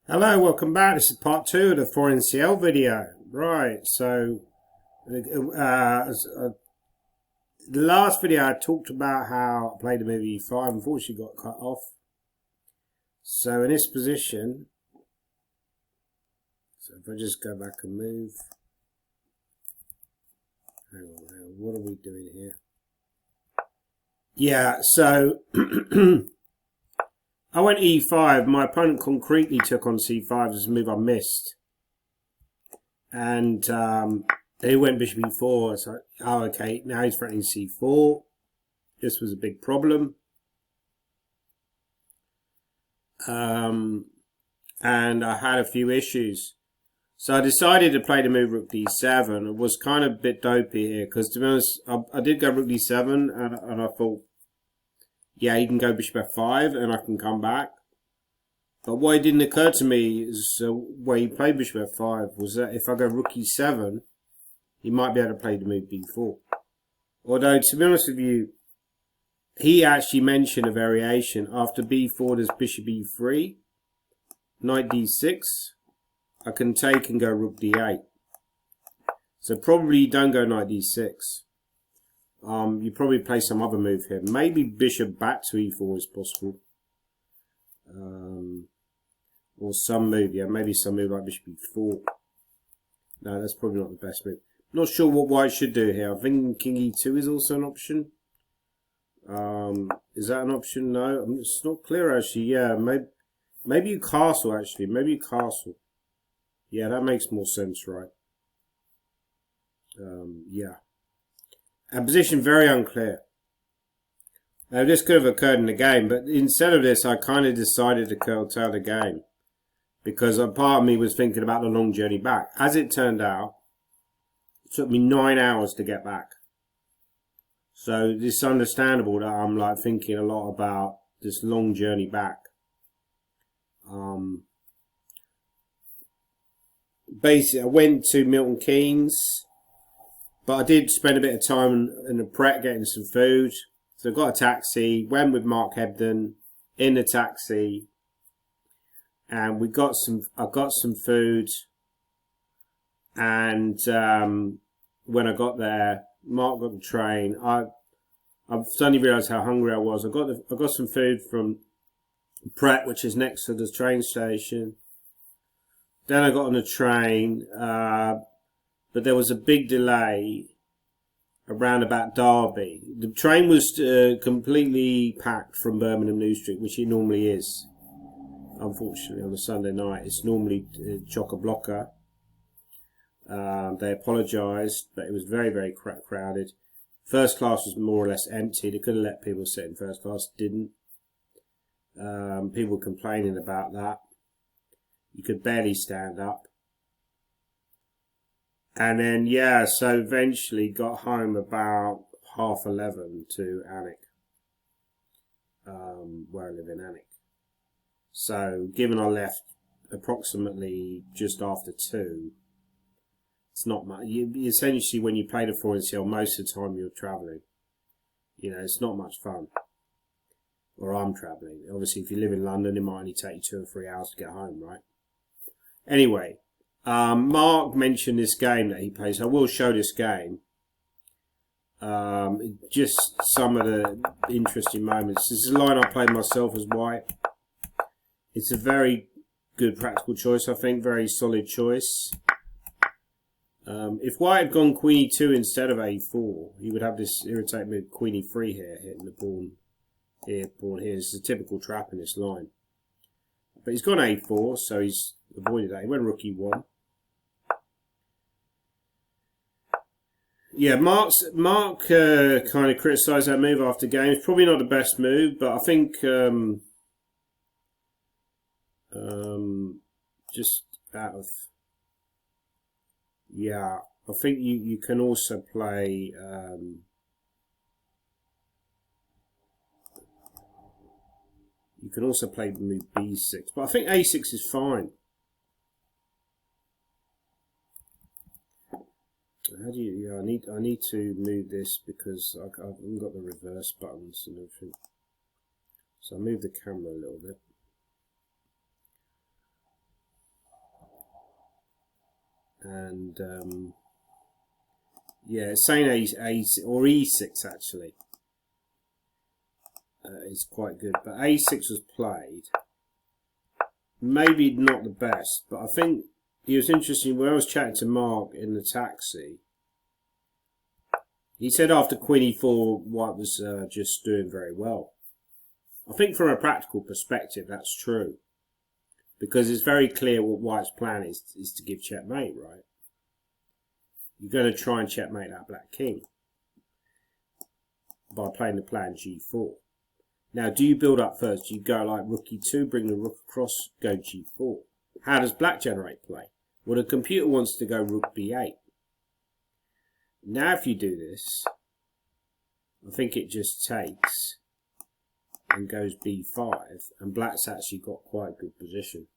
Hello, welcome back. This is part 2 of the 4NCL video. Right, so the last video I talked about how I played the movie 5, unfortunately got cut off. So in this position, so if I just go back and move, hang on, what are we doing here? Yeah, so I went E5. My opponent concretely took on C5 as a move I missed. And he went bishop E4. So, oh, okay, now he's threatening C4. This was a big problem. And I had a few issues. So I decided to play the move Rook D7. It was kind of a bit dopey here because, to be honest, I did go Rook D7 and I thought, yeah, he can go bishop F5 and I can come back. But what it didn't occur to me is where he played bishop F5 was that if I go Rook E7, he might be able to play the move B4. Although, to be honest with you, he actually mentioned a variation. After B4, there's bishop E3, knight D6. I can take and go Rook D8. So probably you don't go knight D6. You probably play some other move here. Maybe bishop back to E4 is possible. Or some move, yeah, maybe some move like bishop E4. No, that's probably not the best move. Not sure what white should do here. I think king E2 is also an option. Is that an option? No, it's not clear actually. Yeah, maybe you castle actually. Maybe you castle. Yeah, that makes more sense, right? Yeah. And position very unclear. Now this could have occurred in the game, but instead of this, I kind of decided to curtail the game because a part of me was thinking about the long journey back. As it turned out, it took me 9 hours to get back. So it's understandable that I'm like thinking a lot about this long journey back. Basically, I went to Milton Keynes, but I did spend a bit of time in the Pret getting some food. So I got a taxi, went with Mark Hebden in the taxi, and I got some food. And when I got there, Mark got the train. I've suddenly realised how hungry I was. I got some food from Pret, which is next to the train station. Then I got on the train, but there was a big delay around about Derby. The train was completely packed from Birmingham New Street, which it normally is. Unfortunately, on a Sunday night, it's normally chock-a-blocker. They apologised, but it was very, very crowded. First class was more or less empty. They could have let people sit in first class, didn't. People were complaining about that. You could barely stand up. And then, yeah, so eventually got home about 11:30 to Alnwick, where I live in Alnwick. So, given I left approximately just after 2, it's not much. Essentially, when you play the 4NCL, most of the time you're travelling. You know, it's not much fun. Or I'm travelling. Obviously, if you live in London, it might only take you 2 or 3 hours to get home, right? Anyway, Mark mentioned this game that he plays. I will show this game. Just some of the interesting moments. This is a line I played myself as white. It's a very good practical choice, I think. Very solid choice. If white had gone queen e2 instead of a4, he would have this irritating move queen e3 here, hitting the pawn here, pawn here. This is a typical trap in this line. But he's gone a4, so he's avoided that. He went rook e1. Yeah, Mark kind of criticised that move after game. It's probably not the best move, but I think just out of, yeah, I think you can also play move b6, but I think a6 is fine. How do you? Yeah, I need to move this because I haven't got the reverse buttons and everything. So I move the camera a little bit. And yeah, it's saying A or E6 actually is quite good, but A6 was played. Maybe not the best, but I think it was interesting when I was chatting to Mark in the taxi. He said after Queen E4, White was just doing very well. I think from a practical perspective, that's true. Because it's very clear what White's plan is to give checkmate, right? You're going to try and checkmate that black king by playing the plan G4. Now, do you build up first? Do you go like rook E2, bring the rook across, go G4? How does black generate play? Well, the computer wants to go rook B8. Now, if you do this, I think it just takes and goes B5, and black's actually got quite a good position.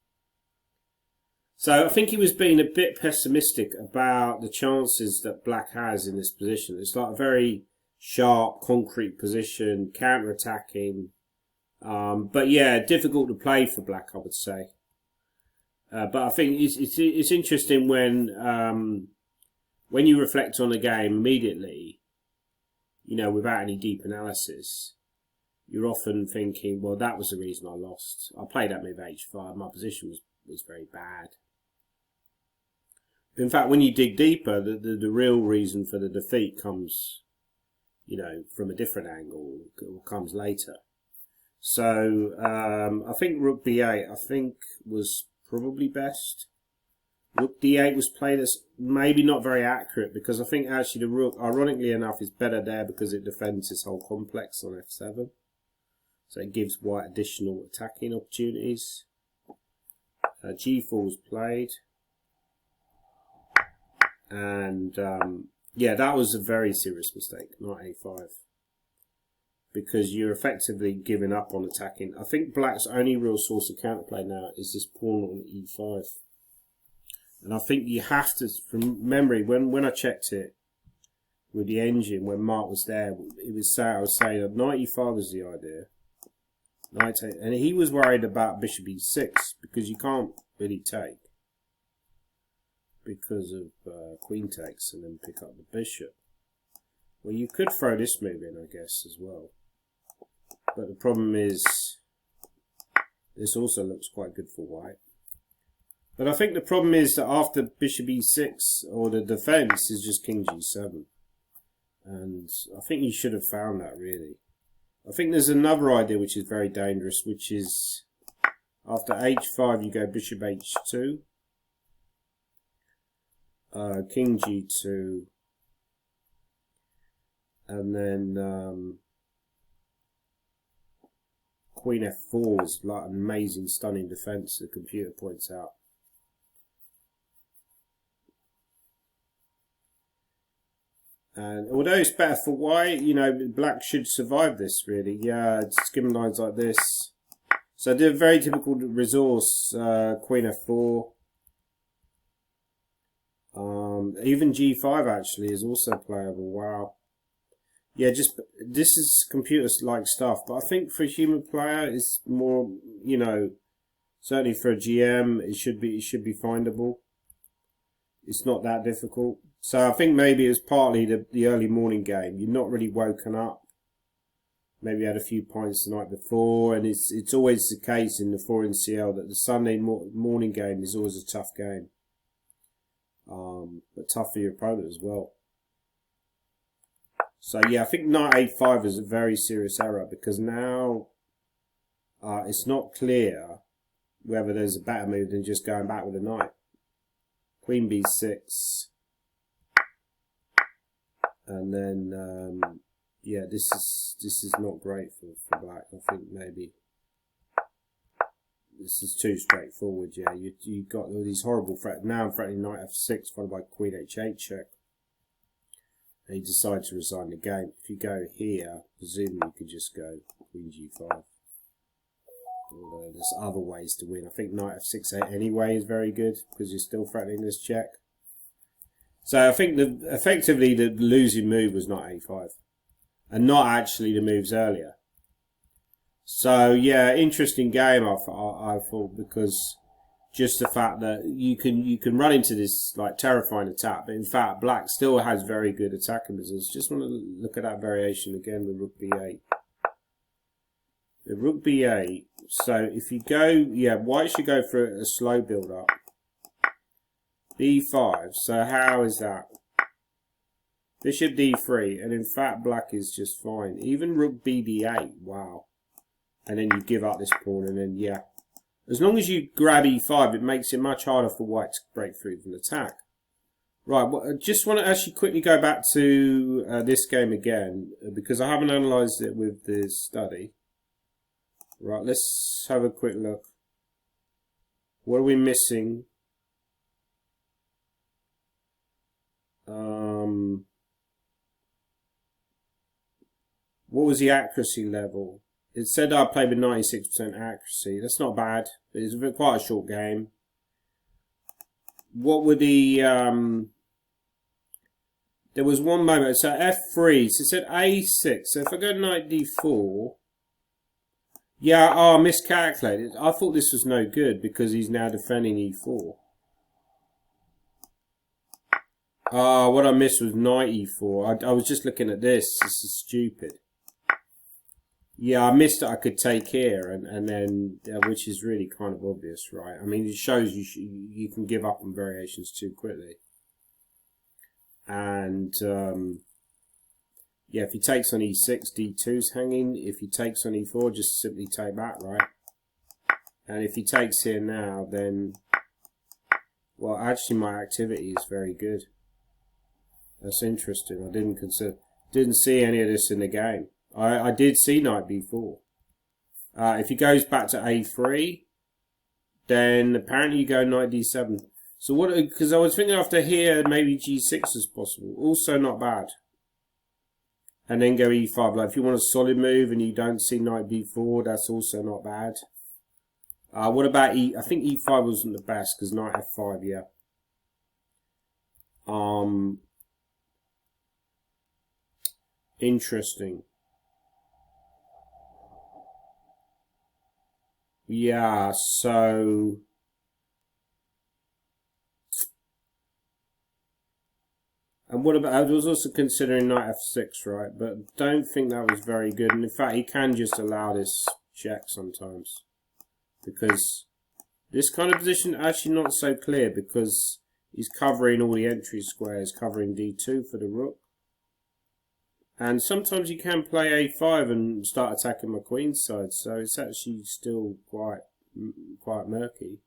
So I think he was being a bit pessimistic about the chances that black has in this position. It's like a very sharp, concrete position, counter-attacking. But yeah, difficult to play for black, I would say. But I think it's interesting when you reflect on a game immediately, you know, without any deep analysis, you're often thinking, well, that was the reason I lost. I played that move H5. My position was very bad. In fact, when you dig deeper, the real reason for the defeat comes, you know, from a different angle, or comes later. So I think rook B8, I think, was probably best. Rook D8 was played as maybe not very accurate, because I think actually the rook, ironically enough, is better there because it defends this whole complex on F7. So it gives White additional attacking opportunities. G4 was played. And yeah, that was a very serious mistake, not A5. Because you're effectively giving up on attacking. I think black's only real source of counterplay now is this pawn on E5. And I think you have to, from memory, when I checked it with the engine, when Mark was there, it was I was saying that knight E5 was the idea. Knight 8, and he was worried about bishop E6 because you can't really take because of queen takes and then pick up the bishop. Well, you could throw this move in, I guess, as well. But the problem is, this also looks quite good for White. But I think the problem is that after bishop E6, or the defense, is just king G7. And I think you should have found that, really. I think there's another idea which is very dangerous, which is after H5 you go bishop H2, king G2, and then queen F4 is like an amazing, stunning defense, the computer points out. And although it's better for White, you know, black should survive this, really. Yeah, it's given lines like this. So they're a very typical resource, queen F4. Even G5 actually is also playable. Wow. Yeah, just this is computer-like stuff, but I think for a human player, it's more, you know, certainly for a GM, it should be findable. It's not that difficult. So I think maybe it was partly the early morning game. You're not really woken up. Maybe you had a few pints the night before, and it's always the case in the 4NCL that the Sunday morning game is always a tough game. But tough for your opponent as well. So yeah, I think knight A5 is a very serious error, because now it's not clear whether there's a better move than just going back with a knight. Queen B6. And then, yeah, this is not great for black. I think maybe this is too straightforward. Yeah, you got all these horrible threats. Now I'm threatening knight F6 followed by queen H8 check. And he decides to resign the game. If you go here, presumably you could just go queen G5. Although there's other ways to win. I think knight F6 anyway is very good because you're still threatening this check. So I think effectively the losing move was knight A5 and not actually the moves earlier. So yeah, interesting game I thought, because just the fact that you can run into this like terrifying attack, but in fact black still has very good attacking business. Just want to look at that variation again with rook b8. The rook b8. So if you go, yeah, white should go for a slow build up. b5. So how is that? Bishop d3, and in fact black is just fine. Even rook bd8. Wow. And then you give up this pawn, and then yeah. As long as you grab e5, it makes it much harder for white to break through with an attack. Right, well, I just want to actually quickly go back to this game again, because I haven't analysed it with the study. Right, let's have a quick look. What are we missing? What was the accuracy level? It said I played with 96% accuracy. That's not bad. It's quite a short game. What were the... there was one moment. So f3. So it said a6. So if I go knight d4... Yeah, I miscalculated. I thought this was no good because he's now defending e4. What I missed was knight e4. I was just looking at this. This is stupid. Yeah, I missed that I could take here, and then which is really kind of obvious, right? I mean, it shows you can give up on variations too quickly. And yeah, if he takes on e6, d2's hanging. If he takes on e4, just simply take back, right? And if he takes here now, then well, actually, my activity is very good. That's interesting. I didn't see any of this in the game. I did see knight b4. If he goes back to a3, then apparently you go knight d7. So what? Because I was thinking after here, maybe g6 is possible. Also not bad. And then go e5. Like if you want a solid move and you don't see knight b4, that's also not bad. What about I think e5 wasn't the best because knight f5. Yeah. Interesting. Yeah, so and what about, I was also considering knight f6, right? But don't think that was very good. And in fact, he can just allow this check sometimes. Because this kind of position actually not so clear because he's covering all the entry squares, covering d2 for the rook. And sometimes you can play a5 and start attacking my queen's side, so it's actually still quite murky.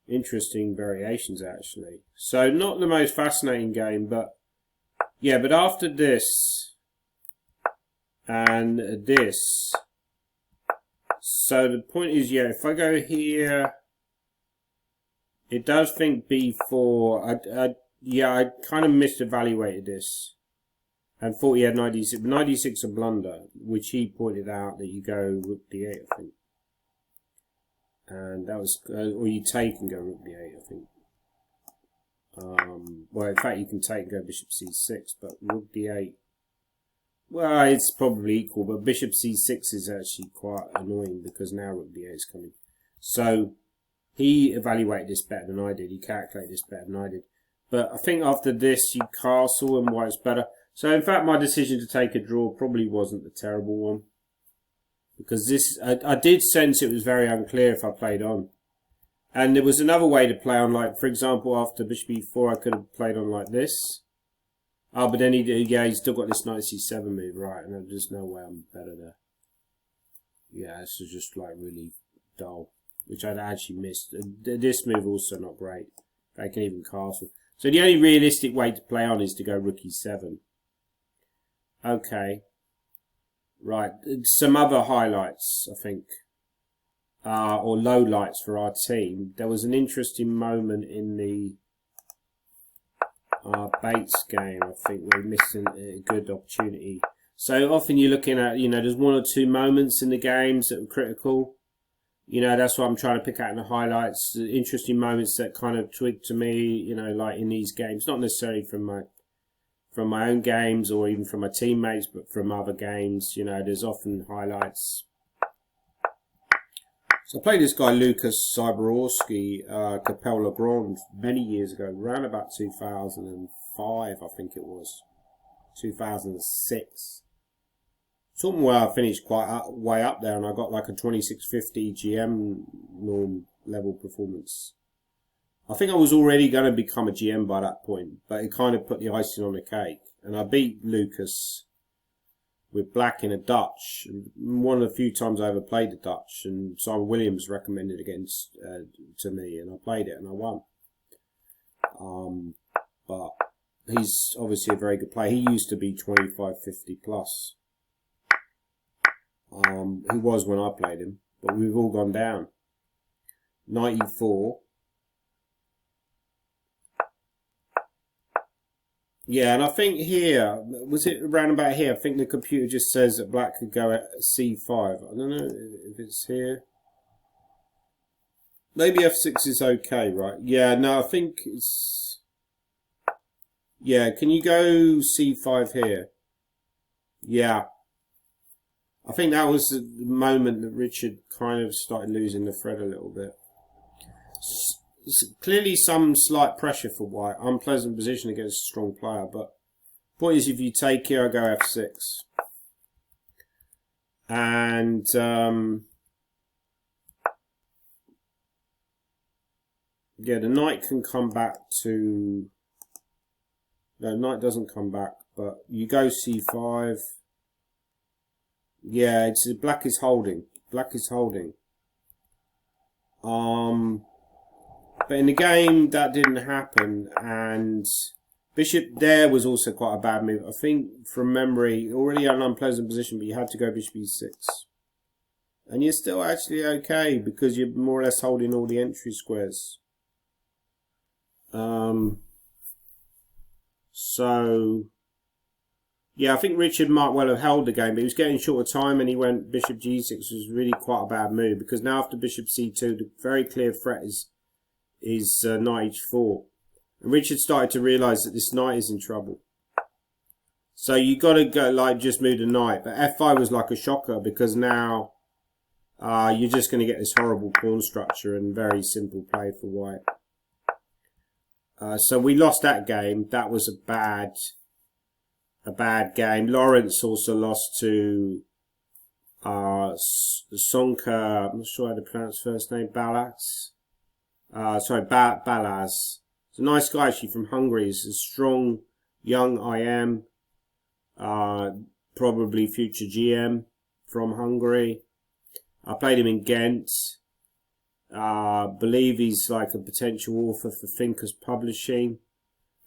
Interesting variations actually. So not the most fascinating game, but yeah. But after this and this, so the point is, yeah, if I go here, it does think b4. Yeah, I kind of misevaluated this and thought he had knight d6. But knight d6 a blunder, which he pointed out that you go rook d8, I think. And that was, or you take and go rook d8, I think. Well, in fact, you can take and go bishop c6, but rook d8. Well, it's probably equal, but bishop c6 is actually quite annoying because now rook d8 is coming. So he evaluated this better than I did. He calculated this better than I did. But I think after this, you castle and white's better. So in fact, my decision to take a draw probably wasn't the terrible one. Because this, I did sense it was very unclear if I played on. And there was another way to play on, like, for example, after bishop e4, I could have played on like this. But then he's still got this knight c7 move, right? And there's no way I'm better there. Yeah, this is just like really dull, which I'd actually missed. This move also not great. I can even castle. So the only realistic way to play on is to go rook e7. Okay. Right. Some other highlights, I think. Or lowlights for our team. There was an interesting moment in the Bates game, I think, where we missed a good opportunity. So often you're looking at, there's one or two moments in the games that were critical. That's what I'm trying to pick out in the highlights. The interesting moments that kind of twig to me, like in these games. Not necessarily from my own games or even from my teammates, but from other games. There's often highlights. So I played this guy Lucas Cyberorski, Capelle Legrand, many years ago, around about 2005, I think it was, 2006. Something where I finished quite way up there, and I got like a 2650 GM norm level performance. I think I was already going to become a GM by that point, but it kind of put the icing on the cake. And I beat Lucas with black in a Dutch. One of the few times I ever played the Dutch, and Simon Williams recommended against to me, and I played it and I won. But he's obviously a very good player. He used to be 2550 plus. He was when I played him, but we've all gone down. 94. Yeah, and I think here, was it around about here? I think the computer just says that black could go at c5. I don't know if it's here. Maybe f6 is okay, right? Yeah, no, I think it's... Yeah, can you go c5 here? Yeah. I think that was the moment that Richard kind of started losing the thread a little bit. Clearly some slight pressure for white. Unpleasant position against a strong player, but point is, if you take here, I go f6. And yeah, the knight can come back to... No, knight doesn't come back, but you go c5. Yeah, it's black is holding. Black is holding. But in the game, that didn't happen, and bishop there was also quite a bad move. I think, from memory, already an unpleasant position, but you had to go bishop e6. And you're still actually okay, because you're more or less holding all the entry squares. So, yeah, I think Richard might well have held the game, but he was getting short of time, and he went bishop g6, which was really quite a bad move, because now after bishop c2, the very clear threat is knight h4, and Richard started to realise that this knight is in trouble. So you got to go like just move the knight, but f5 was like a shocker, because now you're just going to get this horrible pawn structure and very simple play for white. So we lost that game. That was a bad game. Lawrence also lost to Sonka. I'm not sure how to pronounce his first name. Balazs. Balazs. He's a nice guy actually from Hungary. He's a strong young IM, probably future GM from Hungary. I played him in Ghent. Believe he's like a potential author for Thinkers Publishing.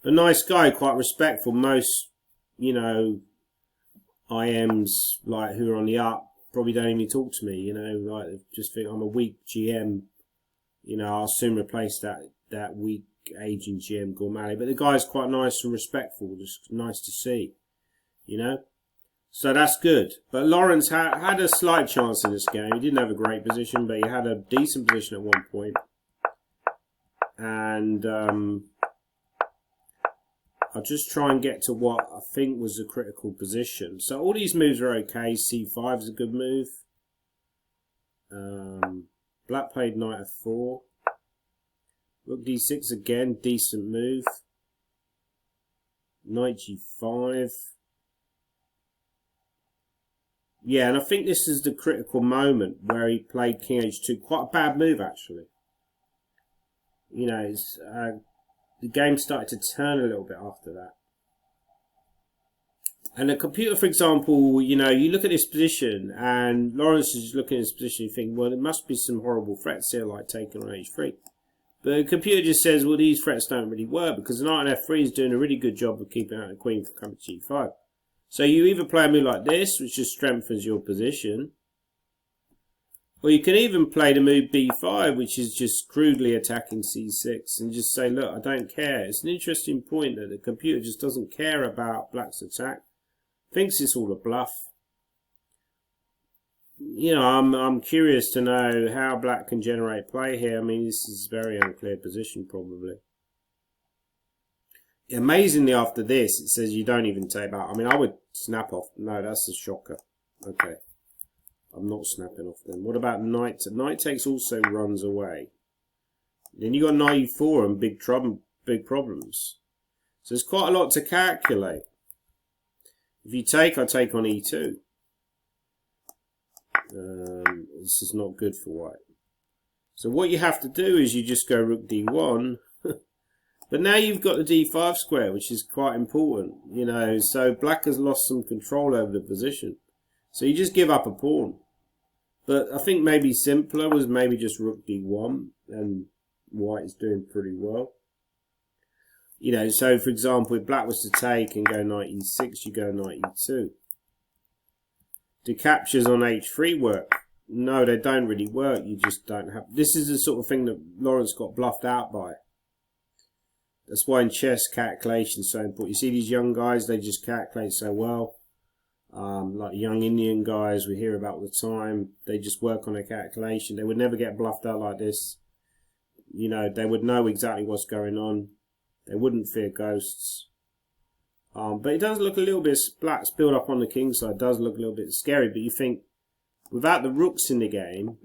A nice guy, quite respectful. Most, you know, IMs like who are on the up probably don't even talk to me. You know, like just think I'm a weak GM. You know, I'll soon replace that weak aging GM Gormley. But the guy's quite nice and respectful. Just nice to see. You know. So that's good. But Lawrence had a slight chance in this game. He didn't have a great position, but he had a decent position at one point. And I'll just try and get to what I think was a critical position. So all these moves are okay. c5 is a good move. Black played knight f4. Rook d6 again, decent move. Knight g5. Yeah, and I think this is the critical moment where he played king h2. Quite a bad move, actually. You know, it's, the game started to turn a little bit after that. And the computer, for example, you know, you look at this position, and Lawrence is looking at this position, you think, well, there must be some horrible threats here, like taking on h3. But the computer just says, well, these threats don't really work, because the knight on f3 is doing a really good job of keeping out the queen from coming to g5. So you either play a move like this, which just strengthens your position, or you can even play the move b5, which is just crudely attacking c6, and just say, look, I don't care. It's an interesting point that the computer just doesn't care about black's attack, thinks it's all a bluff. You know, I'm curious to know how black can generate play here. I mean, this is a very unclear position, probably. Amazingly, after this, it says you don't even take out. I mean, I would snap off. No, that's a shocker. Okay. I'm not snapping off them. What about knight? Knight takes also runs away. Then you got knight e4 and big problems. So there's quite a lot to calculate. If you take, I take on e2. This is not good for white. So what you have to do is you just go rook d1. But now you've got the d5 square, which is quite important. You know, so black has lost some control over the position. So you just give up a pawn. But I think maybe simpler was maybe just rook d1, and white is doing pretty well. You know, so for example, if black was to take and go knight e6, you go knight e2. Do captures on h3 work? No, they don't really work. You just don't have... This is the sort of thing that Lawrence got bluffed out by. That's why in chess, calculation is so important. You see these young guys, they just calculate so well. Like young Indian guys we hear about all the time. They just work on their calculation. They would never get bluffed out like this. You know, they would know exactly what's going on. They wouldn't fear ghosts. But it does look a little bit... Black's build up on the king side does look a little bit scary. But you think, without the rooks in the game...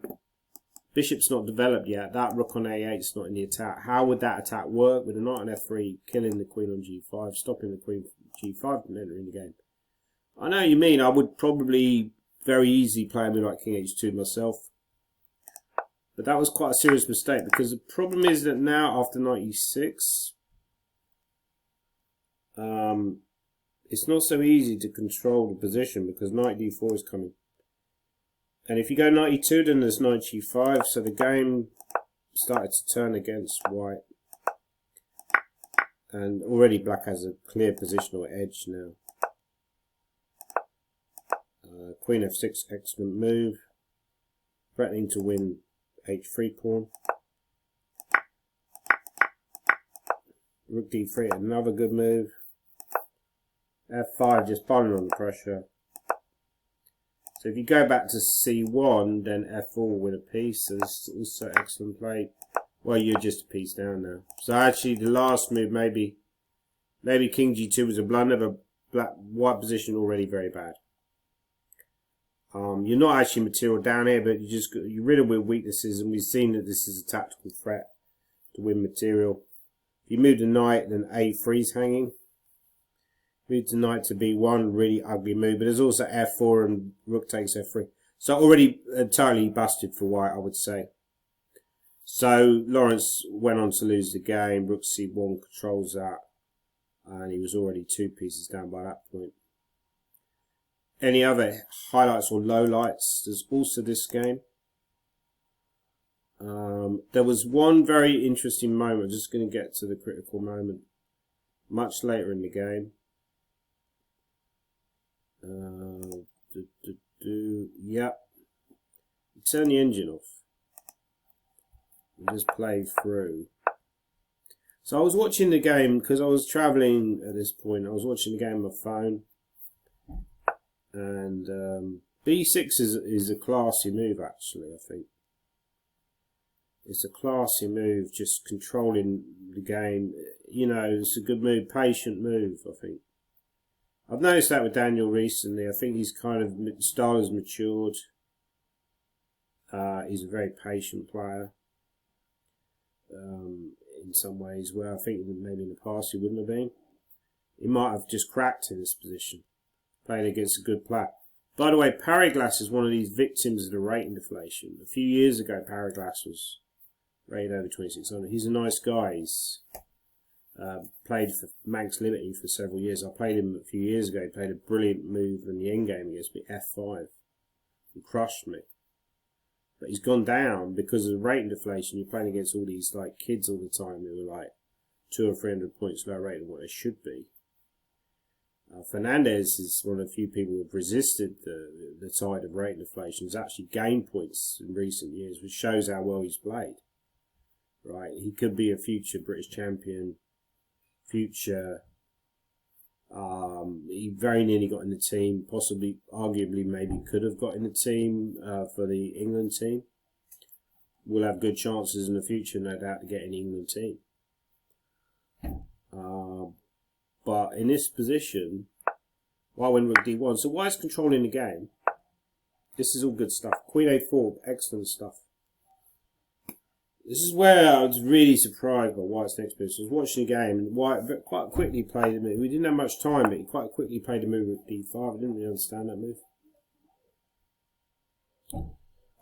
Bishop's not developed yet. That rook on a8 is not in the attack. How would that attack work? With a knight on f3, killing the queen on g5, stopping the queen from g5 from entering the game. I know what you mean. I would probably very easily play a move like king h2 myself. But that was quite a serious mistake, because the problem is that now after knight e6, it's not so easy to control the position because knight d4 is coming. And if you go knight e2, then there's knight g5, so the game started to turn against white. And already black has a clear positional edge now. Queen f6, excellent move. Threatening to win h3 pawn. Rook d3, another good move. f5, just piling on the pressure. So if you go back to c1, then f4 will win a piece. So this is also excellent play. Well, you're just a piece down now. So actually, the last move, maybe king g2 was a blunder, but white position already very bad. You're not actually material down here, but you're riddled with weaknesses, and we've seen that this is a tactical threat to win material. If you move the knight, then a3 is hanging. Move the knight to b1, really ugly move. But there's also f4 and rook takes f3. So already entirely busted for white, I would say. So Lawrence went on to lose the game. Rook c1 controls that. And he was already 2 pieces down by that point. Any other highlights or lowlights? There's also this game. There was one very interesting moment. I'm just going to get to the critical moment much later in the game. Yep. Turn the engine off and just play through. So I was watching the game because I was travelling at this point. I was watching the game on my phone, and b6 is a classy move actually. I think it's a classy move, just controlling the game. You know, it's a good move, patient move. I think. I've noticed that with Daniel recently. I think he's kind of, style has matured. He's a very patient player. In some ways, where I think maybe in the past he wouldn't have been. He might have just cracked in this position, playing against a good player. By the way, Pariglas is one of these victims of the rating deflation. A few years ago, Pariglas was rated over 2600. He's a nice guy. He's played for Manx Liberty for several years. I played him a few years ago. He played a brilliant move in the endgame against me, f5, and crushed me. But he's gone down because of the rating deflation. You're playing against all these like kids all the time who are like 200 or 300 points lower rated than what they should be. Fernandez is one of the few people who have resisted the tide of rating deflation. He's actually gained points in recent years, which shows how well he's played. Right, he could be a future British champion. Future, he very nearly got in the team, possibly, arguably, maybe could have got in the team for the England team. We'll have good chances in the future, no doubt, to get in the England team. But in this position, white went rook d1, so white's controlling the game. This is all good stuff. Queen A4, excellent stuff. This is where I was really surprised by White's next move. So I was watching the game, and White quite quickly played a move. We didn't have much time, but he quite quickly played a move with D5. I didn't really understand that move.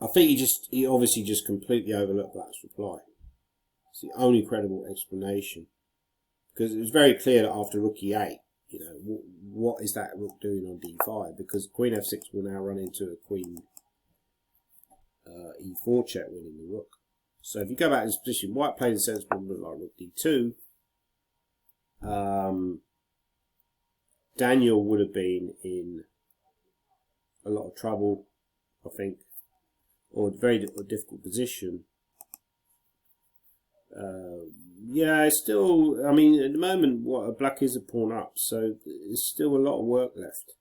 I think he obviously just completely overlooked Black's reply. It's the only credible explanation. Because it was very clear that after Rook E8, you know, what is that Rook doing on D5? Because Queen F6 will now run into a Queen E4 check, winning the Rook. So if you go back to this position, White played a sensible move like Rook D2. Daniel would have been in a lot of trouble, I think, or a very difficult position. Yeah, still, I mean, at the moment, Black is a pawn up, so there's still a lot of work left.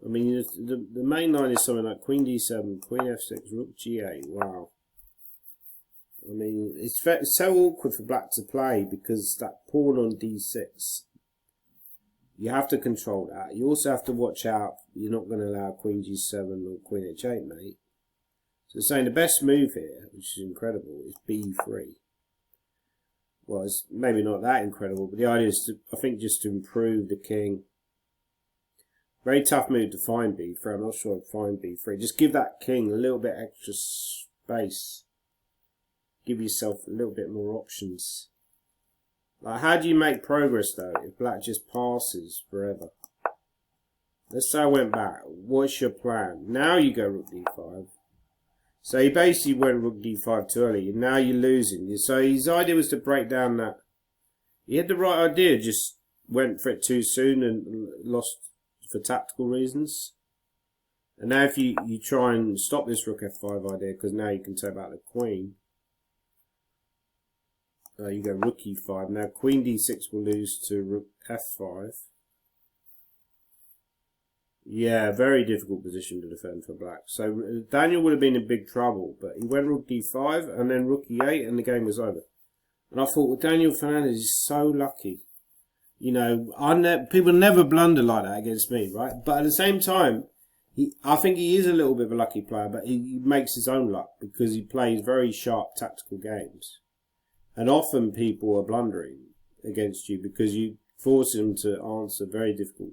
I mean, the main line is something like Queen D7, Queen F6, Rook G8. Wow. I mean, it's so awkward for Black to play because that pawn on D6, you have to control that. You also have to watch out. You're not going to allow Queen G7 or Queen H8, mate. So they're saying the best move here, which is incredible, is B3. Well, it's maybe not that incredible, but the idea is, I think, just to improve the king. Very tough move to find B3. I'm not sure I'd find B3. Just give that king a little bit extra space. Give yourself a little bit more options. Like, how do you make progress, though, if Black just passes forever? Let's say I went back. What's your plan? Now you go Rook D5. So he basically went Rook D5 too early, and now you're losing. So his idea was to break down that. He had the right idea, just went for it too soon and lost for tactical reasons. And now if you try and stop this Rook F5 idea, because now you can take back the Queen. You go Rook E5. Now Queen D6 will lose to Rook F5. Yeah, very difficult position to defend for Black. So Daniel would have been in big trouble, but he went Rook D5 and then Rook E8 and the game was over. And I thought, well, Daniel Fernandez is so lucky. You know, people never blunder like that against me, right? But at the same time, I think he is a little bit of a lucky player, but he makes his own luck because he plays very sharp tactical games. And often people are blundering against you because you force them to answer very difficult.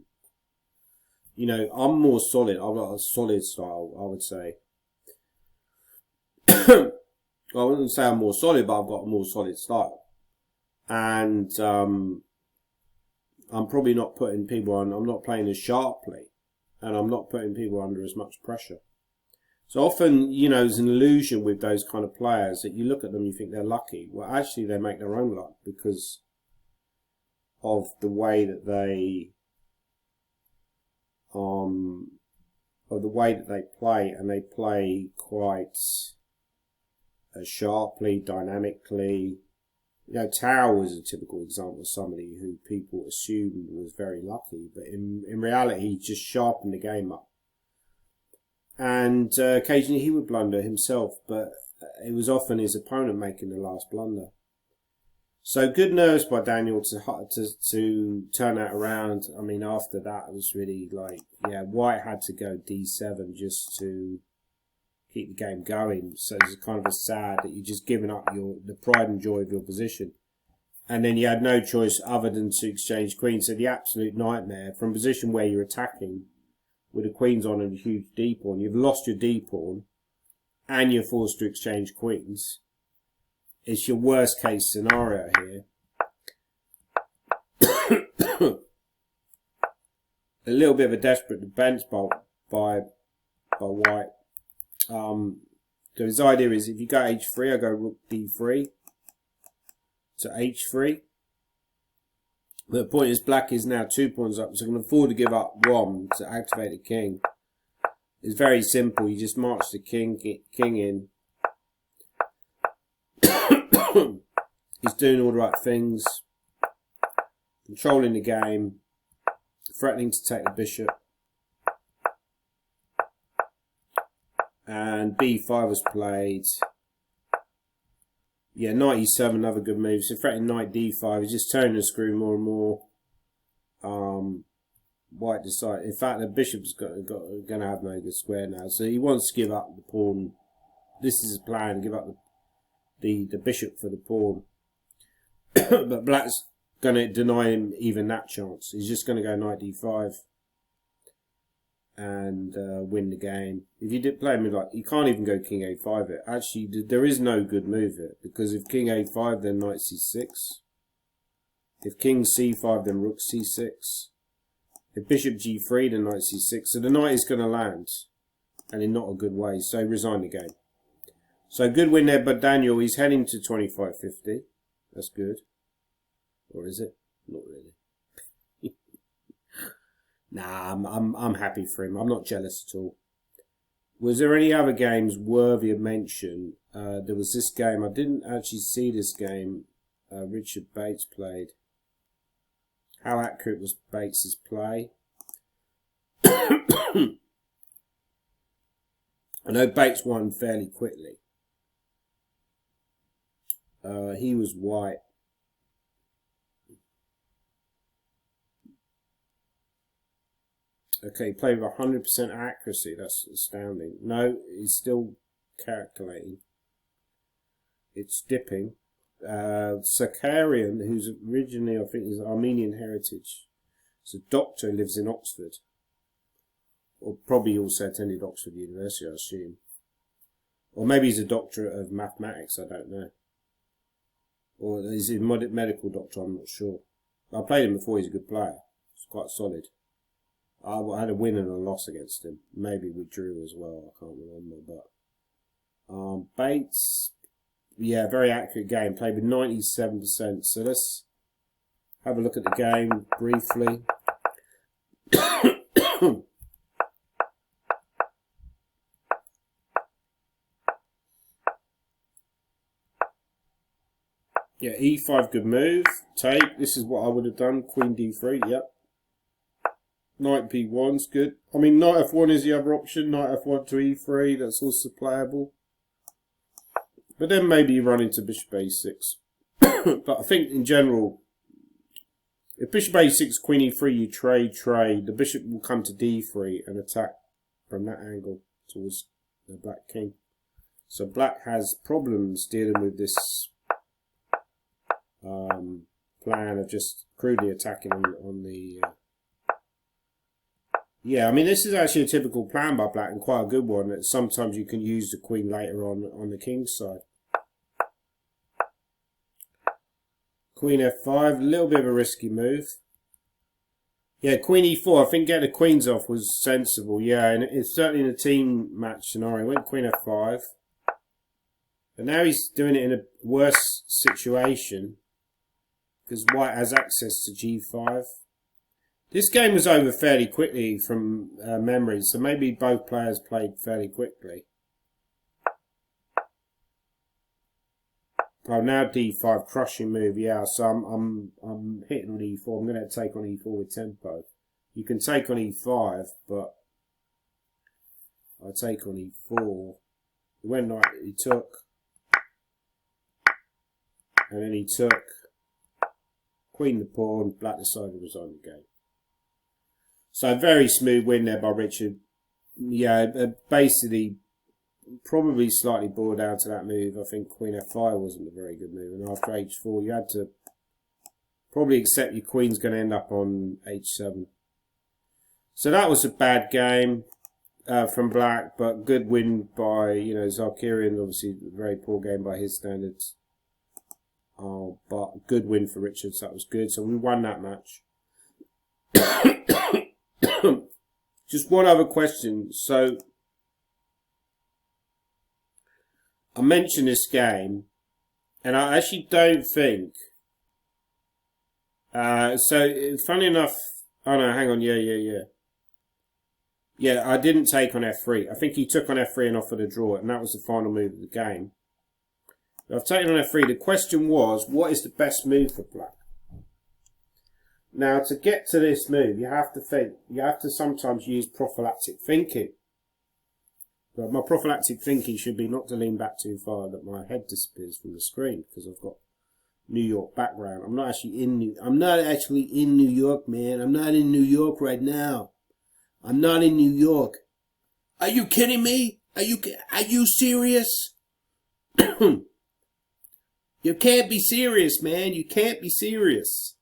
You know, I'm more solid. I've got a solid style, I would say. I wouldn't say I'm more solid, but I've got a more solid style. And I'm probably not putting people on, I'm not playing as sharply. And I'm not putting people under as much pressure. So often, you know, there's an illusion with those kind of players that you look at them and you think they're lucky. Well, actually, they make their own luck because of the way that they play, and they play quite sharply, dynamically. You know, Tao was a typical example of somebody who people assumed was very lucky, but in reality, he just sharpened the game up. And occasionally he would blunder himself, but it was often his opponent making the last blunder. So good nerves by Daniel to turn that around. I mean, after that, it was really like, yeah, White had to go D7 just to keep the game going. So it's kind of a sad that you're just giving up the pride and joy of your position. And then you had no choice other than to exchange queens. So the absolute nightmare from a position where you're attacking with the queens on and a huge D pawn. You've lost your D pawn and you're forced to exchange queens. It's your worst case scenario here. A little bit of a desperate defense by White. So his idea is if you go H3, I go Rook D3 to H3. The point is Black is now 2 pawns up, so I can afford to give up one to activate the king. It's very simple. You just march the king in. He's doing all the right things, controlling the game, threatening to take the bishop, and B5 was played. Yeah, knight E7, another good move. So threatening knight D5, he's just turning the screw more and more. White decided. In fact, the bishop's going to have no good square now, so he wants to give up the pawn. This is his plan: give up the bishop for the pawn. But Black's going to deny him even that chance. He's just going to go knight d5 and win the game. If you did play him like, you can't even go king a5 it. Actually, there is no good move here, because if king a5, then knight c6. If king c5, then rook c6. If bishop g3, then knight c6. So the knight is going to land, and in not a good way. So resign the game. So good win there, but Daniel, he's heading to 25.50. That's good. Or is it? Not really. Nah, I'm happy for him. I'm not jealous at all. Was there any other games worthy of mention? There was this game. I didn't actually see this game. Richard Bates played. How accurate was Bates's play? I know Bates won fairly quickly. He was white. Okay, played with 100% accuracy. That's astounding. No, he's still calculating. It's dipping. Sakarian, who's originally, I think, is Armenian heritage. He's a doctor who lives in Oxford. Or probably also attended Oxford University, I assume. Or maybe he's a doctor of mathematics, I don't know. Or is he a medical doctor, I'm not sure. I played him before, he's a good player. He's quite solid. I had a win and a loss against him. Maybe we drew as well, I can't remember. But Bates, yeah, very accurate game. Played with 97%. So let's have a look at the game briefly. Yeah, e5, good move. Take. This is what I would have done. Queen d3, yep. Knight b1's good. I mean, knight f1 is the other option. Knight f1 to e3, that's also playable. But then maybe you run into bishop a6. But I think in general, if bishop a6, queen e3, you trade. The bishop will come to d3 and attack from that angle towards the black king. So black has problems dealing with this plan of just crudely attacking on the... Yeah, I mean, this is actually a typical plan by black and quite a good one. That sometimes you can use the queen later on the king's side. Queen f5, a little bit of a risky move. Yeah, queen e4, I think getting the queens off was sensible. Yeah, and it's certainly in a team match scenario. Went queen f5. But now he's doing it in a worse situation, because white has access to g5. This game was over fairly quickly from memory, so maybe both players played fairly quickly. Oh, now d5, crushing move, yeah, so I'm hitting on e4. I'm going to take on e4 with tempo. You can take on e5, but I'll take on e4. He went knight, he took, and then he took, queen the pawn, black decided to resign the game. So very smooth win there by Richard. Yeah, basically probably slightly bored out to that move. I think queen f5 wasn't a very good move. And after h4 you had to probably accept your queen's going to end up on h7. So that was a bad game from black, but good win by, you know, Zakarian. Obviously a very poor game by his standards. But good win for Richard, so that was good. So we won that match. Just one other question. So I mentioned this game, and I actually don't think. So funny enough. Oh no, hang on. Yeah. I didn't take on f3. I think he took on f3 and offered a draw, and that was the final move of the game. I've taken on f3. The question was, what is the best move for black? Now, to get to this move, you have to think. You have to sometimes use prophylactic thinking. But my prophylactic thinking should be not to lean back too far that my head disappears from the screen, because I've got New York background. I'm not actually in New York, man. I'm not in New York right now. I'm not in New York. Are you kidding me? Are you serious? You can't be serious, man. You can't be serious.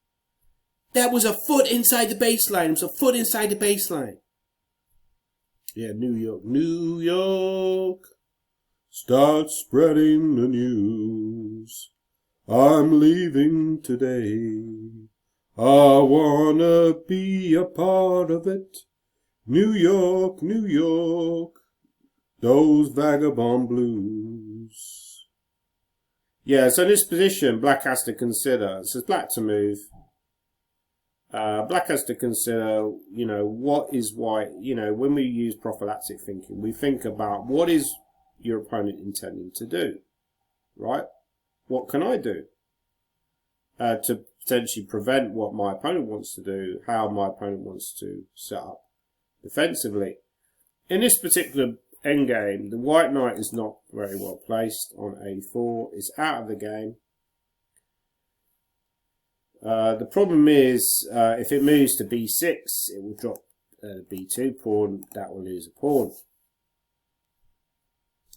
That was a foot inside the baseline. It was a foot inside the baseline. Yeah, New York. New York. Start spreading the news. I'm leaving today. I wanna be a part of it. New York, New York. Those vagabond blues. Yeah, so in this position, black has to consider. It says black to move. Black has to consider, you know, what is white. You know, when we use prophylactic thinking, we think about what is your opponent intending to do, right? What can I do to potentially prevent what my opponent wants to do, how my opponent wants to set up defensively. In this particular endgame, the white knight is not very well placed on a4. It's out of the game. The problem is, if it moves to b6, it will drop the b2 pawn. That will lose a pawn.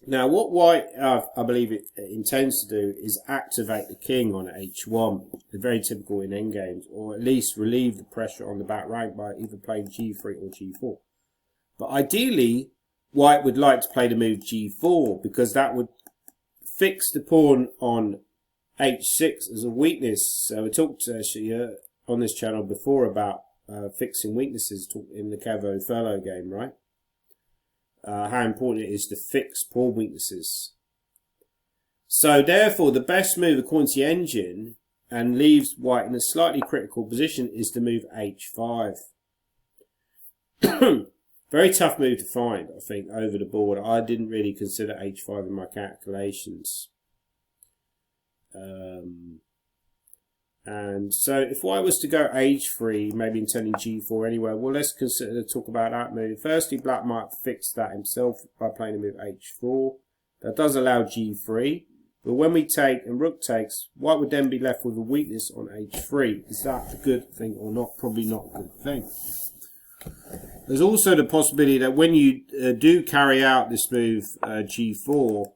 Now, what white, I believe it intends to do is activate the king on h1. It's very typical in endgames, or at least relieve the pressure on the back rank by either playing g3 or g4. But ideally, white would like to play the move g4 because that would fix the pawn on h6 as a weakness. So we talked actually on this channel before about fixing weaknesses in the Cavo-Othello game, right? How important it is to fix pawn weaknesses. So therefore, the best move according to the engine and leaves white in a slightly critical position is to move h5. Very tough move to find, I think, over the board. I didn't really consider h5 in my calculations. And so if white was to go h3, maybe intending g4 anyway, well, let's talk about that move. Firstly, black might fix that himself by playing the move h4. That does allow g3. But when we take and rook takes, white would then be left with a weakness on h3. Is that a good thing or not? Probably not a good thing. There's also the possibility that when you do carry out this move g4,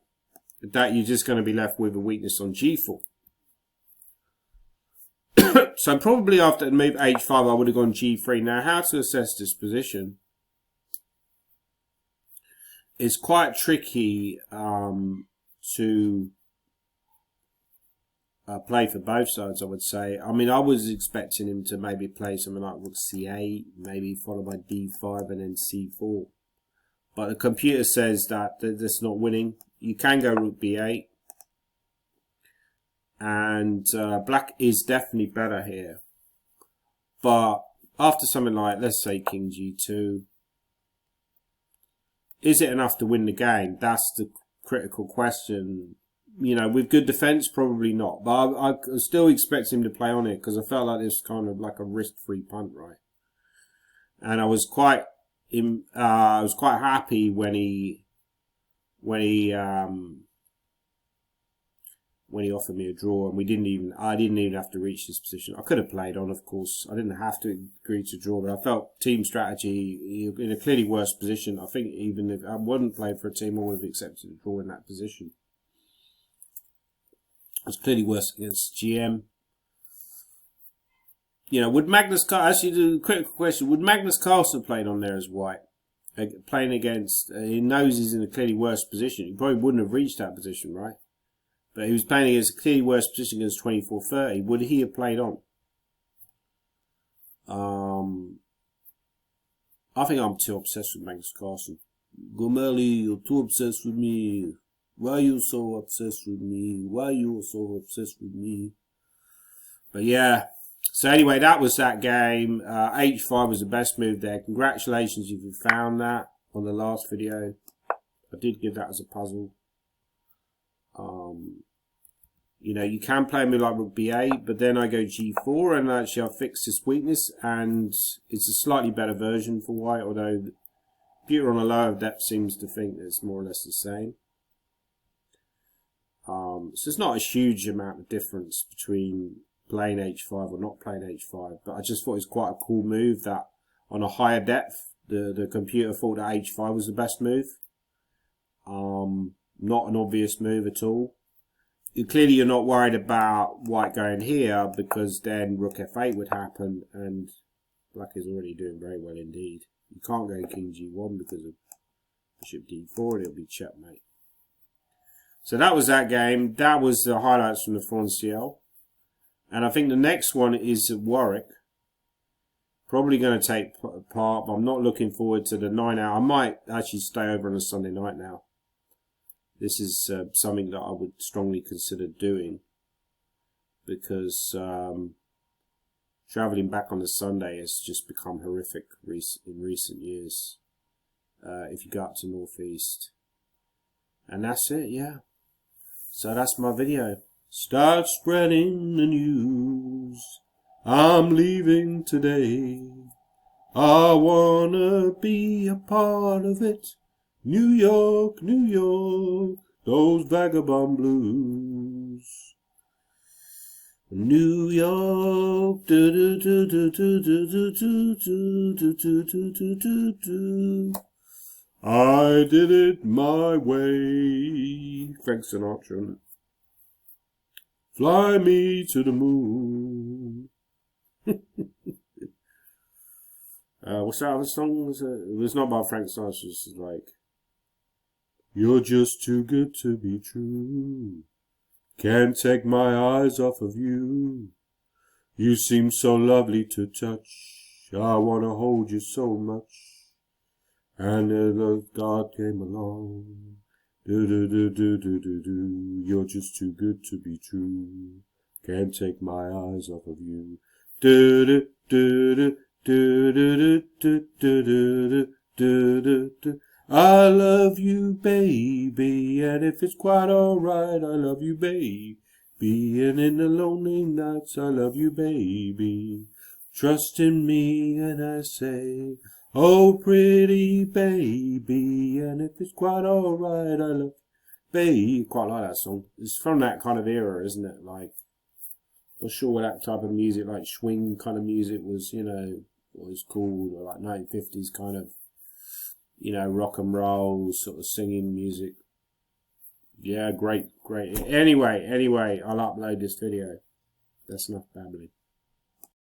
that you're just going to be left with a weakness on g4. So probably after the move h5, I would have gone g3. Now, how to assess this position is quite tricky to play for both sides, I would say. I mean, I was expecting him to maybe play something like rook c8, maybe followed by d5 and then c4. But the computer says that that's not winning. You can go rook b8. And black is definitely better here. But after something like, let's say, king g2, is it enough to win the game? That's the critical question. You know, with good defense, probably not. But I still expect him to play on it because I felt like this was kind of like a risk-free punt, right? And I was quite happy when he offered me a draw, and I didn't even have to reach this position. I could have played on, of course. I didn't have to agree to draw, but I felt team strategy in a clearly worse position. I think even if I wouldn't play for a team, I would have accepted a draw in that position. It was clearly worse against GM. You know, would Magnus Carlsen, actually the critical question, would Magnus Carlsen have played on there as white? Playing against, he knows he's in a clearly worse position. He probably wouldn't have reached that position, right? But he was playing against a clearly worse position against 24-30. Would he have played on? I think I'm too obsessed with Magnus Carlsen. Gomelli, you're too obsessed with me. Why are you so obsessed with me? Why are you so obsessed with me? But yeah. So anyway, that was that game. H5 was the best move there. Congratulations if you found that on the last video. I did give that as a puzzle. You know, you can play a move like rook b8, but then I go g4, and actually I fix this weakness, and it's a slightly better version for white, although the computer on a lower depth seems to think that it's more or less the same. So it's not a huge amount of difference between playing H5 or not playing H5, but I just thought it was quite a cool move that on a higher depth, the computer thought that H5 was the best move. Not an obvious move at all. Clearly you're not worried about white going here, because then rook f8 would happen, and black is already doing very well indeed. You can't go king g1 because of bishop d4, and it'll be checkmate. So that was that game. That was the highlights from the Franciel. And I think the next one is at Warwick. Probably going to take part, but I'm not looking forward to the 9-hour. I might actually stay over on a Sunday night now. This is something that I would strongly consider doing, because travelling back on a Sunday has just become horrific in recent years. If you go up to Northeast. And that's it, yeah. So that's my video. Start spreading the news. I'm leaving today. I wanna be a part of it. New York, New York, those vagabond blues. New York, do do do do do do do do do do do do do. I did it my way. Frank Sinatra. Fly me to the moon. What's that other song? It was not about Frank Sinatra. It's like, you're just too good to be true. Can't take my eyes off of you. You seem so lovely to touch. I want to hold you so much. And then God came along. Do do do do do do do. You're just too good to be true. Can't take my eyes off of you. Do do do do do do do do do do do do. I love you, baby, and if it's quite alright, I love you, baby. And in the lonely nights, I love you, baby. Trust in me, and I say, oh, pretty baby, and if it's quite alright, I love you, baby. Quite like that song. It's from that kind of era, isn't it? Like, not sure what that type of music, like swing kind of music was, you know, what was called, or like 1950s kind of, you know, rock and roll sort of singing music. Yeah, great. Anyway, I'll upload this video. That's enough babbling.